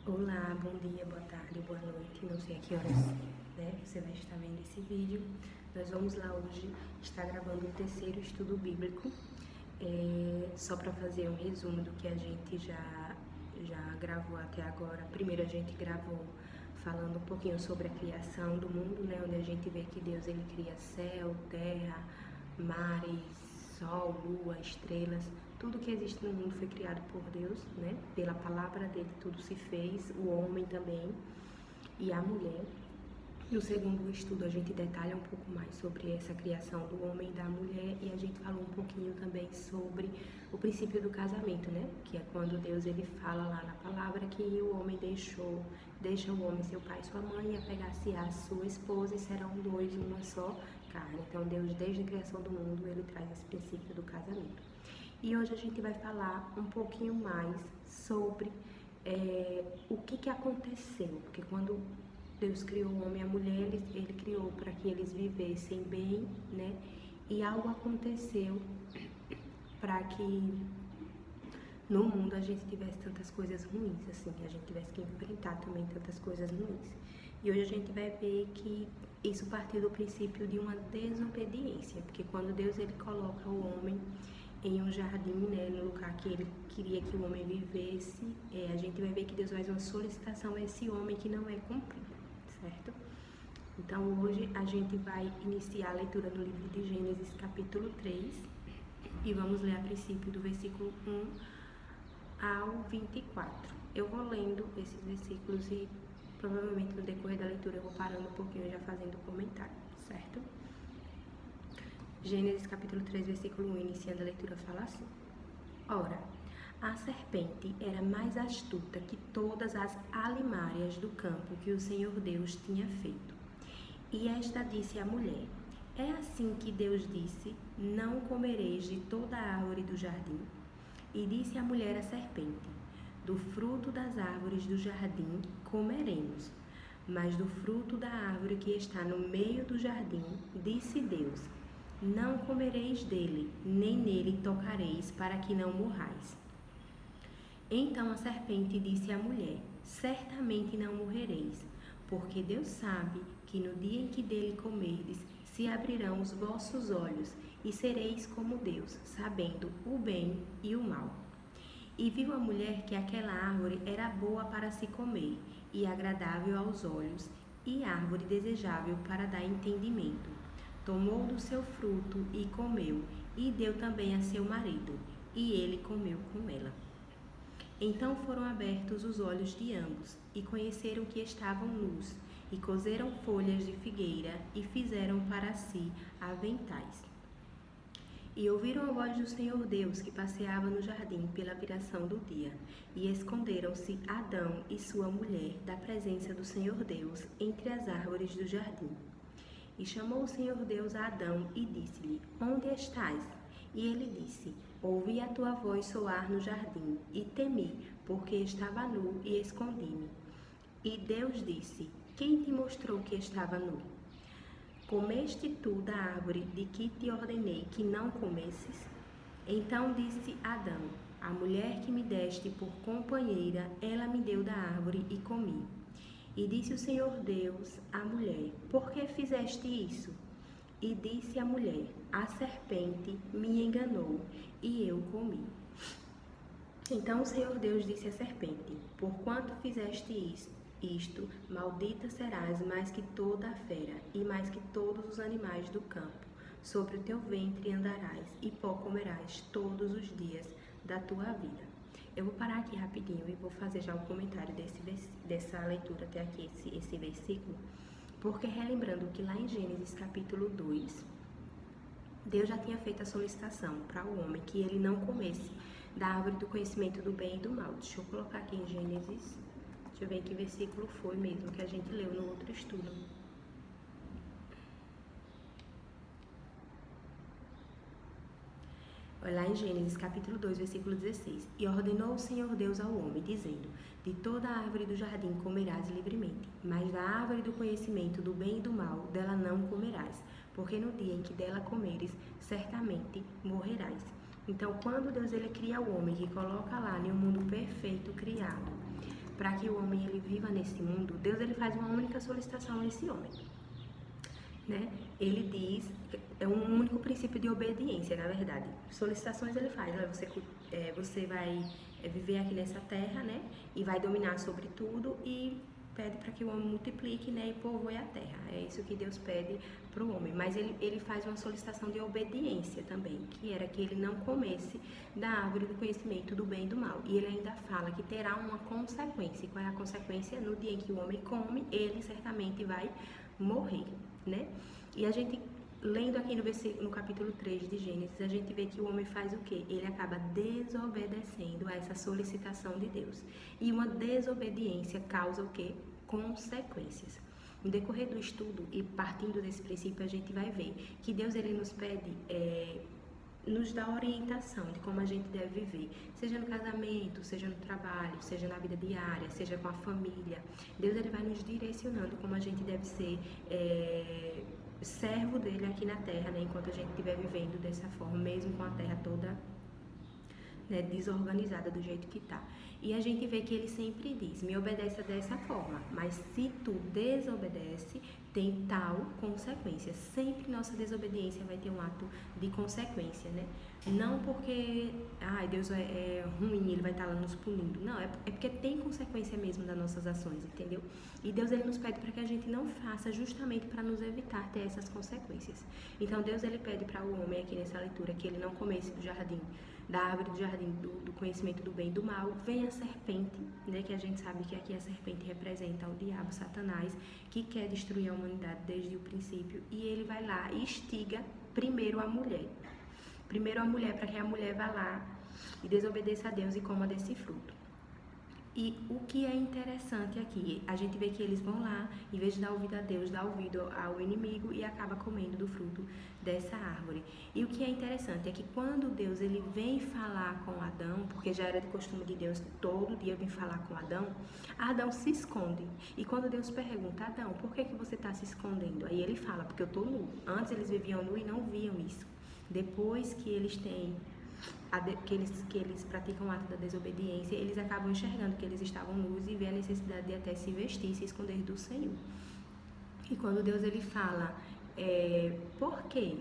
Olá, bom dia, boa tarde, boa noite, não sei a que horas, você vai estar vendo esse vídeo. Nós vamos lá hoje estar gravando o terceiro estudo bíblico, só para fazer um resumo do que a gente já gravou até agora. Primeiro a gente gravou falando um pouquinho sobre a criação do mundo, onde a gente vê que Deus ele cria céu, terra, mares, sol, lua, estrelas, tudo que existe no mundo foi criado por Deus, Pela palavra dele tudo se fez, o homem também e a mulher. No segundo estudo a gente detalha um pouco mais sobre essa criação do homem e da mulher, e a gente falou um pouquinho também sobre o princípio do casamento, Que é quando Deus ele fala lá na palavra que o homem deixa o homem seu pai e sua mãe e apegar-se à sua esposa e serão dois uma só carne. Então Deus desde a criação do mundo ele traz esse princípio do casamento. E hoje a gente vai falar um pouquinho mais sobre o que aconteceu, porque quando Deus criou o homem e a mulher, ele criou para que eles vivessem bem, E algo aconteceu para que no mundo a gente tivesse tantas coisas ruins, assim, a gente tivesse que enfrentar também tantas coisas ruins. E hoje a gente vai ver que isso partiu do princípio de uma desobediência, porque quando Deus ele coloca o homem em um jardim, no lugar que ele queria que o homem vivesse, a gente vai ver que Deus faz uma solicitação a esse homem que não é cumprida, certo? Então hoje a gente vai iniciar a leitura no livro de Gênesis capítulo 3 e vamos ler a princípio do versículo 1 ao 24. Eu vou lendo esses versículos e provavelmente no decorrer da leitura eu vou parando um pouquinho e já fazendo comentário, certo? Gênesis capítulo 3, versículo 1, iniciando a leitura, fala assim: Ora, a serpente era mais astuta que todas as alimárias do campo que o Senhor Deus tinha feito. E esta disse à mulher: É assim que Deus disse: Não comereis de toda a árvore do jardim. E disse a mulher à serpente: Do fruto das árvores do jardim comeremos, mas do fruto da árvore que está no meio do jardim, disse Deus: Não comereis dele, nem nele tocareis, para que não morrais. Então a serpente disse à mulher: Certamente não morrereis, porque Deus sabe que no dia em que dele comerdes, se abrirão os vossos olhos, e sereis como Deus, sabendo o bem e o mal. E viu a mulher que aquela árvore era boa para se comer, e agradável aos olhos, e árvore desejável para dar entendimento. Tomou do seu fruto e comeu, e deu também a seu marido, e ele comeu com ela. Então foram abertos os olhos de ambos, e conheceram que estavam nus, e coseram folhas de figueira, e fizeram para si aventais. E ouviram a voz do Senhor Deus, que passeava no jardim pela viração do dia, e esconderam-se Adão e sua mulher da presença do Senhor Deus entre as árvores do jardim. E chamou o Senhor Deus a Adão e disse-lhe: Onde estás? E ele disse: Ouvi a tua voz soar no jardim, e temi, porque estava nu e escondi-me. E Deus disse: Quem te mostrou que estava nu? Comeste tu da árvore de que te ordenei que não comesses? Então disse Adão: A mulher que me deste por companheira, ela me deu da árvore e comi. E disse o Senhor Deus à mulher: Por que fizeste isso? E disse a mulher: A serpente me enganou, e eu comi. Então o Senhor Deus disse à serpente: Porquanto fizeste isto, maldita serás mais que toda a fera, e mais que todos os animais do campo. Sobre o teu ventre andarás, e pó comerás todos os dias da tua vida. Eu vou parar aqui rapidinho e vou fazer já um comentário dessa leitura até aqui, esse versículo, porque relembrando que lá em Gênesis capítulo 2, Deus já tinha feito a solicitação para o homem que ele não comesse da árvore do conhecimento do bem e do mal. Deixa eu colocar aqui em Gênesis, deixa eu ver que versículo foi mesmo que a gente leu no outro estudo. Olha lá em Gênesis capítulo 2, versículo 16. E ordenou o Senhor Deus ao homem, dizendo: De toda a árvore do jardim comerás livremente, mas da árvore do conhecimento do bem e do mal, dela não comerás, porque no dia em que dela comeres, certamente morrerás. Então, quando Deus ele cria o homem, que coloca lá em um mundo perfeito criado, para que o homem ele viva nesse mundo, Deus ele faz uma única solicitação a esse homem, né? Ele diz, é um único princípio de obediência, na verdade. Solicitações ele faz, né? Você vai viver aqui nessa terra, né? E vai dominar sobre tudo e pede para que o homem multiplique, né? E povoe a terra. É isso que Deus pede para o homem. Mas ele faz uma solicitação de obediência também, que era que ele não comesse da árvore do conhecimento do bem e do mal. E ele ainda fala que terá uma consequência. E qual é a consequência? No dia em que o homem come, ele certamente vai morrer, né? E a gente, lendo aqui no capítulo 3 de Gênesis, a gente vê que o homem faz o quê? Ele acaba desobedecendo a essa solicitação de Deus. E uma desobediência causa o quê? Consequências. No decorrer do estudo e partindo desse princípio, a gente vai ver que Deus ele nos pede, nos dá orientação de como a gente deve viver, seja no casamento, seja no trabalho, seja na vida diária, seja com a família. Deus ele vai nos direcionando como a gente deve ser servo dele aqui na terra, né, enquanto a gente estiver vivendo dessa forma, mesmo com a terra toda, né, desorganizada do jeito que está. E a gente vê que ele sempre diz, me obedeça dessa forma, mas se tu desobedece, tem tal consequência. Sempre nossa desobediência vai ter um ato de consequência, né? Não porque, Deus é ruim, ele vai estar lá nos punindo. Não, é porque tem consequência mesmo das nossas ações, entendeu? E Deus ele nos pede para que a gente não faça justamente para nos evitar ter essas consequências. Então Deus ele pede para o homem aqui nessa leitura que ele não comesse do jardim, da árvore do jardim do conhecimento do bem e do mal. Vem a serpente, né, que a gente sabe que aqui a serpente representa o diabo, Satanás, que quer destruir a humanidade desde o princípio, e ele vai lá e instiga primeiro a mulher. Primeiro a mulher, para que a mulher vá lá e desobedeça a Deus e coma desse fruto. E o que é interessante aqui, a gente vê que eles vão lá, em vez de dar ouvido a Deus, dá ouvido ao inimigo e acaba comendo do fruto dessa árvore. E o que é interessante é que quando Deus ele vem falar com Adão, porque já era de costume de Deus todo dia vir falar com Adão, Adão se esconde. E quando Deus pergunta, Adão, por que você está se escondendo? Aí ele fala, porque eu estou nu. Antes eles viviam nu e não viam isso. Depois que eles praticam o ato da desobediência, eles acabam enxergando que eles estavam nus e vê a necessidade de até se vestir, se esconder do Senhor. E quando Deus ele fala, por quê?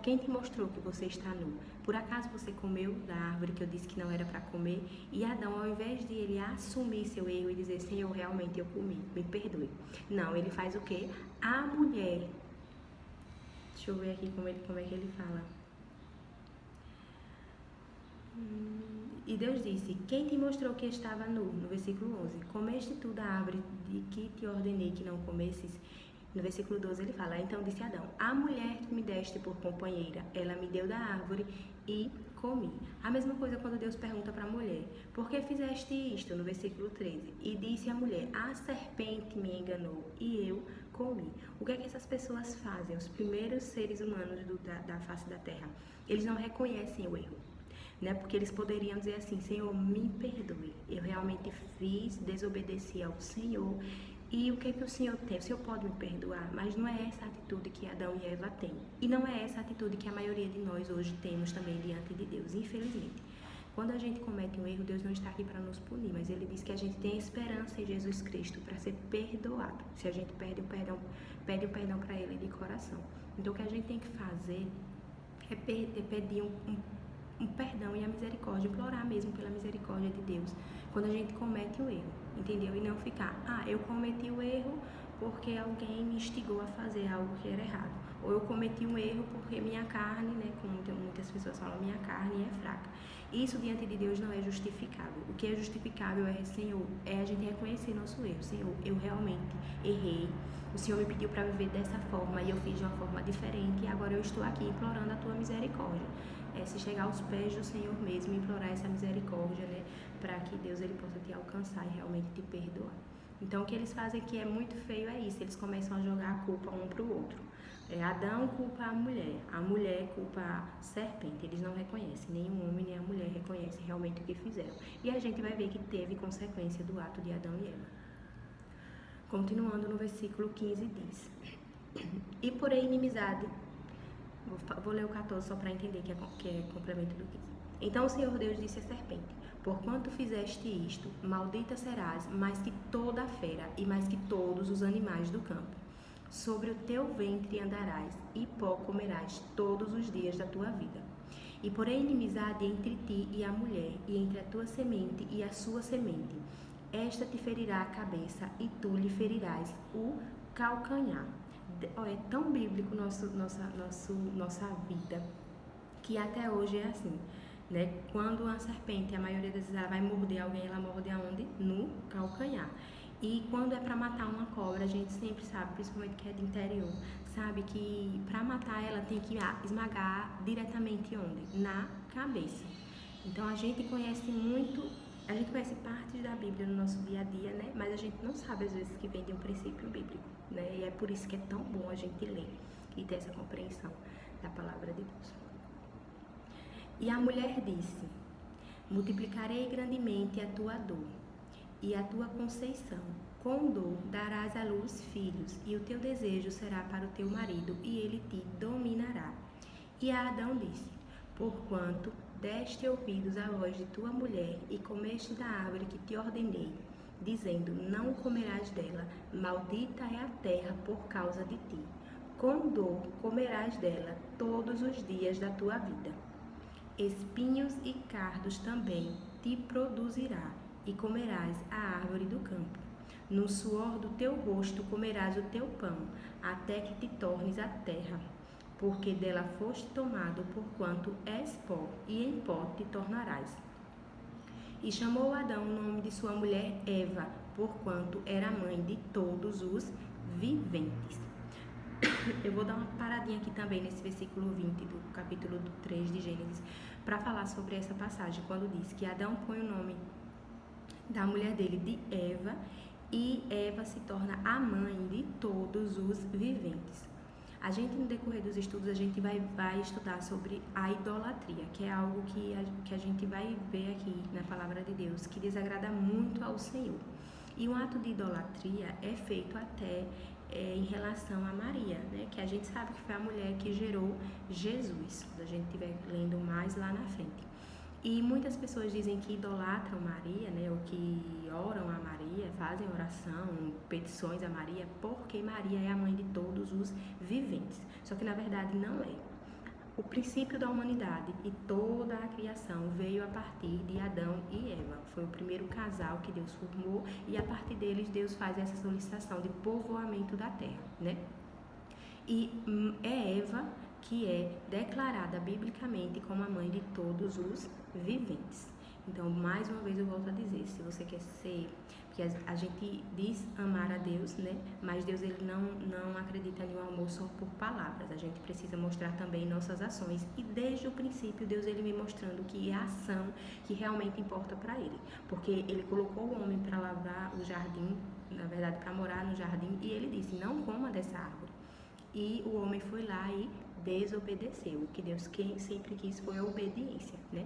Quem te mostrou que você está nu? Por acaso você comeu da árvore que eu disse que não era para comer? E Adão, ao invés de ele assumir seu erro e dizer, Senhor, realmente eu comi, me perdoe. Não, ele faz o quê? A mulher... Deixa eu ver aqui como é que ele fala. E Deus disse, quem te mostrou que estava nu? No versículo 11. Comeste tu da árvore de que te ordenei que não comesses? No versículo 12 ele fala, então disse Adão, a mulher que me deste por companheira, ela me deu da árvore e comi. A mesma coisa quando Deus pergunta para a mulher, por que fizeste isto? No versículo 13. E disse a mulher, a serpente me enganou e eu comi. O que é que essas pessoas fazem? Os primeiros seres humanos da face da terra, eles não reconhecem o erro, né? Porque eles poderiam dizer assim, Senhor, me perdoe, eu realmente desobedeci ao Senhor, e o que é que o Senhor tem? O Senhor pode me perdoar? Mas não é essa atitude que Adão e Eva têm, e não é essa atitude que a maioria de nós hoje temos também diante de Deus, infelizmente. Quando a gente comete um erro, Deus não está aqui para nos punir, mas Ele diz que a gente tem esperança em Jesus Cristo para ser perdoado. Se a gente pede o perdão para Ele de coração. Então, o que a gente tem que fazer é pedir um perdão e a misericórdia, implorar mesmo pela misericórdia de Deus quando a gente comete o erro, entendeu? E não ficar, eu cometi o erro porque alguém me instigou a fazer algo que era errado. Ou eu cometi um erro porque minha carne, né, como muitas pessoas falam, minha carne é fraca. Isso diante de Deus não é justificável. O que é justificável Senhor, a gente reconhecer nosso erro. Senhor, eu realmente errei. O Senhor me pediu para viver dessa forma e eu fiz de uma forma diferente e agora eu estou aqui implorando a tua misericórdia. Se chegar aos pés do Senhor mesmo, implorar essa misericórdia, né, para que Deus ele possa te alcançar e realmente te perdoar. Então, o que eles fazem que é muito feio é isso, eles começam a jogar a culpa um para o outro. Adão culpa a mulher culpa a serpente, eles não reconhecem, nem o homem nem a mulher reconhecem realmente o que fizeram. E a gente vai ver que teve consequência do ato de Adão e Eva. Continuando no versículo 15 diz, e porém inimizade, vou ler o 14 só para entender que é complemento do 15. Então o Senhor Deus disse à serpente, Porquanto fizeste isto, maldita serás mais que toda a fera e mais que todos os animais do campo. Sobre o teu ventre andarás, e pó comerás todos os dias da tua vida. E porém inimizade entre ti e a mulher, e entre a tua semente e a sua semente. Esta te ferirá a cabeça, e tu lhe ferirás o calcanhar. É tão bíblico nossa vida, que até hoje é assim, né? Quando uma serpente, a maioria das vezes ela vai morder alguém, ela morde aonde? No calcanhar. E quando é para matar uma cobra, a gente sempre sabe, principalmente que é de interior, sabe que para matar ela tem que esmagar diretamente onde? Na cabeça. Então a gente conhece partes da Bíblia no nosso dia a dia, né? Mas a gente não sabe às vezes que vem de um princípio bíblico, né? E é por isso que é tão bom a gente ler e ter essa compreensão da palavra de Deus. E a mulher disse: multiplicarei grandemente a tua dor e a tua conceição. Com dor darás à luz filhos, e o teu desejo será para o teu marido, e ele te dominará. E a Adão disse: porquanto deste ouvidos à voz de tua mulher, e comeste da árvore que te ordenei, dizendo: não comerás dela, maldita é a terra por causa de ti. Com dor comerás dela todos os dias da tua vida. Espinhos e cardos também te produzirá, e comerás a árvore do campo. No suor do teu rosto comerás o teu pão, até que te tornes a terra, porque dela foste tomado, porquanto és pó, e em pó te tornarás. E chamou Adão o nome de sua mulher Eva, porquanto era mãe de todos os viventes. Eu vou dar uma paradinha aqui também nesse versículo 20 do capítulo 3 de Gênesis, para falar sobre essa passagem, quando diz que Adão põe o nome da mulher dele de Eva, e Eva se torna a mãe de todos os viventes. A gente, no decorrer dos estudos, a gente vai estudar sobre a idolatria, que é algo que a gente vai ver aqui na palavra de Deus, que desagrada muito ao Senhor. E um ato de idolatria é feito até em relação a Maria, né? Que a gente sabe que foi a mulher que gerou Jesus, quando a gente estiver lendo mais lá na frente. E muitas pessoas dizem que idolatram Maria, né? Ou que oram a Maria, fazem oração, petições a Maria, porque Maria é a mãe de todos os viventes. Só que na verdade não é. O princípio da humanidade e toda a criação veio a partir de Adão e Eva. Foi o primeiro casal que Deus formou, e a partir deles Deus faz essa solicitação de povoamento da terra, né? E é Eva que é declarada biblicamente como a mãe de todos os viventes. Então, mais uma vez eu volto a dizer, se você quer ser, porque a gente diz amar a Deus, né? Mas Deus, ele não acredita em um amor só por palavras. A gente precisa mostrar também nossas ações. E desde o princípio, Deus, ele me mostrando que é a ação que realmente importa para ele. Porque ele colocou o homem para lavrar o jardim, na verdade, para morar no jardim, e ele disse: não coma dessa árvore. E o homem foi lá e desobedeceu. O que Deus sempre quis foi a obediência, né?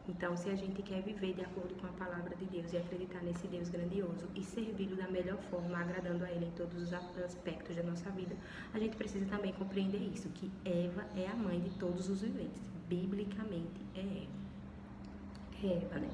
Então, se a gente quer viver de acordo com a palavra de Deus e acreditar nesse Deus grandioso e servi-lo da melhor forma, agradando a Ele em todos os aspectos da nossa vida, a gente precisa também compreender isso, que Eva é a mãe de todos os viventes. Biblicamente é Eva, né?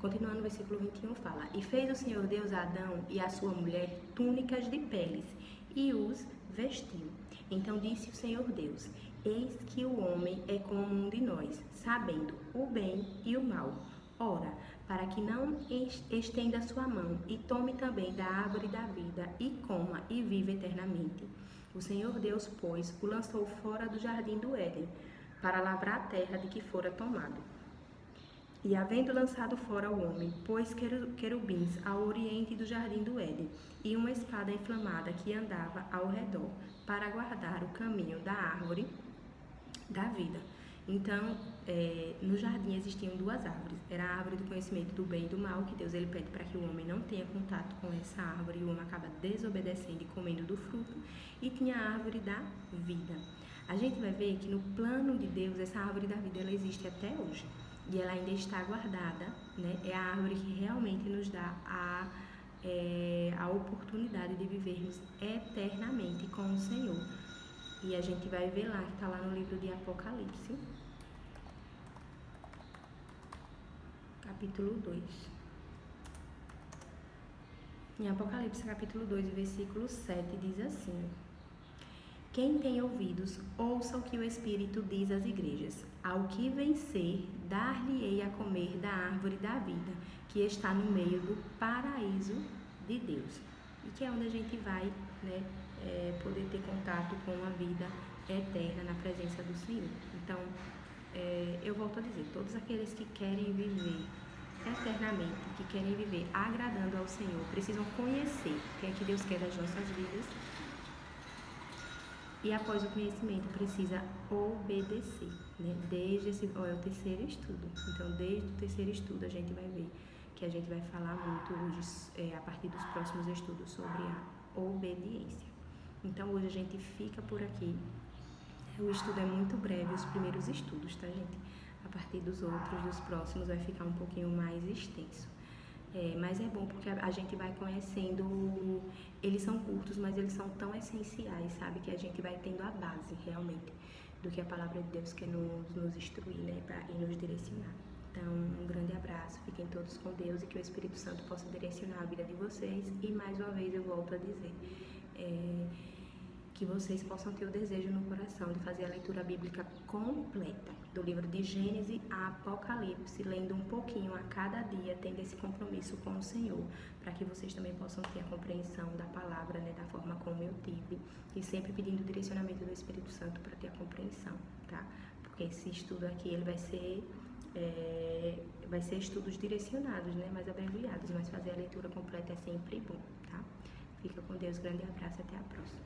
Continuando no versículo 21 fala: e fez o Senhor Deus a Adão e a sua mulher túnicas de peles e os vestiu. Então disse o Senhor Deus: eis que o homem é como um de nós, sabendo o bem e o mal. Ora, para que não estenda a sua mão e tome também da árvore da vida e coma e viva eternamente. O Senhor Deus, pois, o lançou fora do jardim do Éden, para lavrar a terra de que fora tomado. E havendo lançado fora o homem, pôs querubins ao oriente do jardim do Éden, e uma espada inflamada que andava ao redor, para guardar o caminho da árvore da vida. Então, no jardim existiam duas árvores. Era a árvore do conhecimento do bem e do mal, que Deus ele pede para que o homem não tenha contato com essa árvore, e o homem acaba desobedecendo e comendo do fruto. E tinha a árvore da vida. A gente vai ver que no plano de Deus, essa árvore da vida ela existe até hoje. E ela ainda está guardada, né? É a árvore que realmente nos dá a oportunidade de vivermos eternamente com o Senhor. E a gente vai ver lá, que está lá no livro de Apocalipse, capítulo 2. Em Apocalipse, capítulo 2, versículo 7, diz assim: Quem tem ouvidos, ouça o que o Espírito diz às igrejas. Ao que vencer, dar-lhe-ei a comer da árvore da vida, que está no meio do paraíso de Deus. E que é onde a gente vai, né, poder ter contato com a vida eterna na presença do Senhor. Então, eu volto a dizer, todos aqueles que querem viver eternamente, que querem viver agradando ao Senhor, precisam conhecer o que é que Deus quer das nossas vidas. E após o conhecimento, precisa obedecer, né? Desde esse, é o terceiro estudo. Então, desde o terceiro estudo, a gente vai ver que a gente vai falar muito hoje, a partir dos próximos estudos, sobre a obediência. Então, hoje a gente fica por aqui. O estudo é muito breve, os primeiros estudos, tá, gente? A partir dos outros, dos próximos, vai ficar um pouquinho mais extenso. Mas é bom porque a gente vai conhecendo, eles são curtos, mas eles são tão essenciais, sabe? Que a gente vai tendo a base, realmente, do que a palavra de Deus quer nos instruir, né? E nos direcionar. Então, um grande abraço, fiquem todos com Deus e que o Espírito Santo possa direcionar a vida de vocês. E mais uma vez eu volto a dizer, que vocês possam ter o desejo no coração de fazer a leitura bíblica completa, do livro de Gênesis a Apocalipse, lendo um pouquinho a cada dia, tendo esse compromisso com o Senhor, para que vocês também possam ter a compreensão da palavra, né, da forma como eu tive, e sempre pedindo o direcionamento do Espírito Santo para ter a compreensão, tá? Porque esse estudo aqui, ele vai ser estudos direcionados, né, mais abreviados, mas fazer a leitura completa é sempre bom, tá? Fica com Deus, grande abraço, até a próxima.